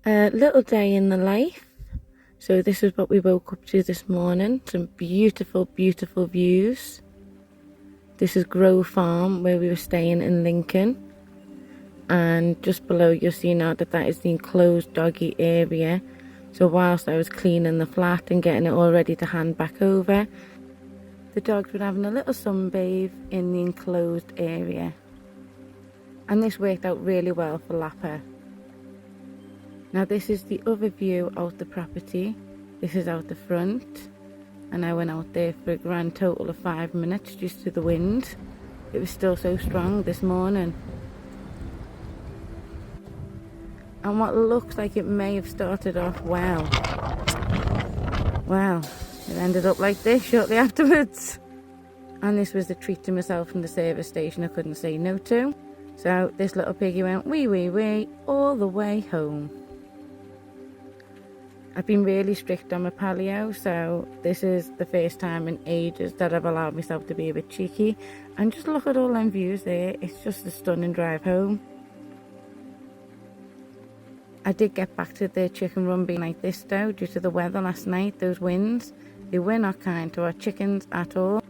A little day in the life. So this is what we woke up to this morning. Some beautiful, beautiful views. This is Grove Farm where we were staying in Lincoln. And just below you'll see now that is the enclosed doggy area. So whilst I was cleaning the flat and getting it all ready to hand back over, the dogs were having a little sunbathe in the enclosed area. And this worked out really well for Lapa. Now this is the other view out the property. This is out the front, and I went out there for a grand total of 5 minutes due to the wind. It was still so strong this morning. And what looks like it may have started off well, it ended up like this shortly afterwards. And this was the treat to myself from the service station I couldn't say no to. So this little piggy went wee wee wee all the way home. I've been really strict on my paleo, so this is the first time in ages that I've allowed myself to be a bit cheeky. And just look at all them views there, it's just a stunning drive home. I did get back to the chicken run being like this though, due to the weather last night, those winds. They were not kind to our chickens at all.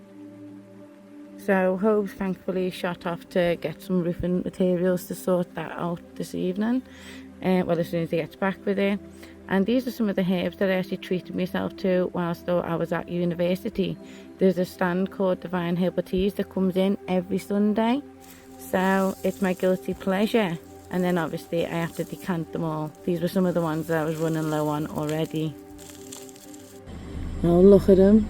So Hobbs thankfully shot off to get some roofing materials to sort that out this evening. Well, as soon as he gets back with it. And these are some of the herbs that I actually treated myself to whilst I was at university. There's a stand called Divine Herbal Teas that comes in every Sunday. So it's my guilty pleasure. And then obviously I have to decant them all. These were some of the ones that I was running low on already. Oh, look at him.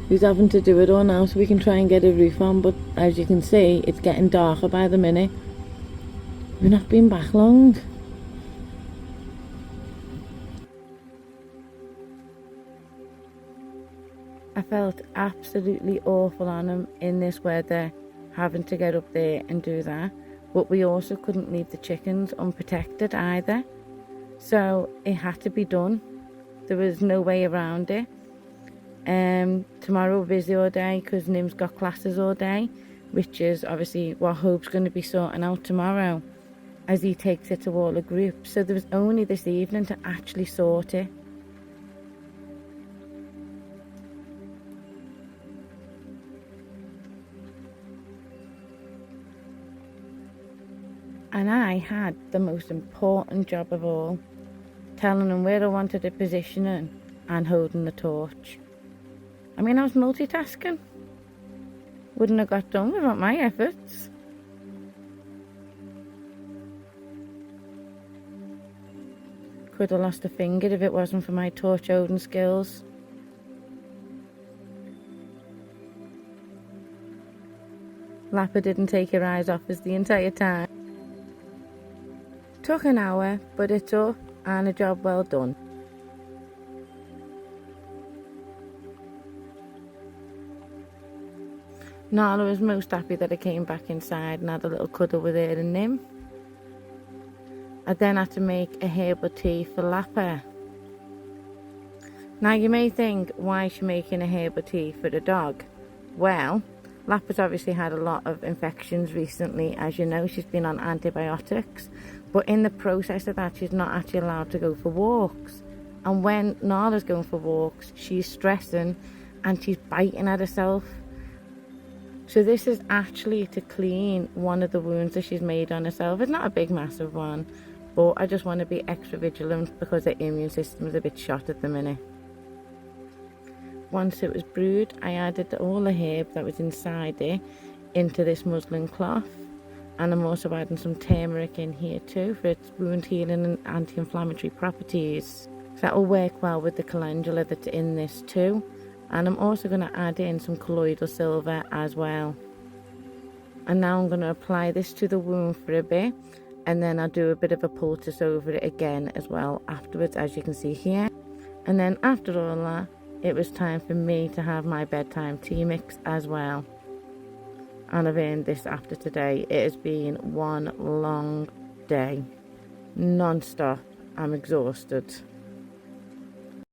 He's having to do it all now so we can try and get a roof on. But as you can see, it's getting darker by the minute. We've not been back long. I felt absolutely awful on him in this weather, having to get up there and do that. But we also couldn't leave the chickens unprotected either. So it had to be done. There was no way around it. Tomorrow we're busy all day because Nim's got classes all day, which is obviously what Hope's going to be sorting out tomorrow as he takes it to all the groups. So there was only this evening to actually sort it. And I had the most important job of all, telling him where I wanted to position him and holding the torch. I mean, I was multitasking. Wouldn't have got done without my efforts. Could have lost a finger if it wasn't for my torch holding skills. Lapa didn't take her eyes off us the entire time. Took an hour, but it's up and a job well done. Nala was most happy that I came back inside and had a little cuddle with her and Nim. I then had to make a herbal tea for Lapa. Now you may think, why is she making a herbal tea for the dog? Well, Lapa's obviously had a lot of infections recently. As you know, she's been on antibiotics. But in the process of that, she's not actually allowed to go for walks. And when Nala's going for walks, she's stressing and she's biting at herself. So this is actually to clean one of the wounds that she's made on herself. It's not a big, massive one. But I just want to be extra vigilant because her immune system is a bit shot at the minute. Once it was brewed, I added all the herb that was inside it into this muslin cloth. And I'm also adding some turmeric in here too for its wound healing and anti-inflammatory properties. So that will work well with the calendula that's in this too. And I'm also going to add in some colloidal silver as well. And now I'm going to apply this to the wound for a bit. And then I'll do a bit of a poultice over it again as well afterwards, as you can see here. And then after all that, it was time for me to have my bedtime tea mix as well. And I've earned this after today. It has been one long day, non-stop. I'm exhausted.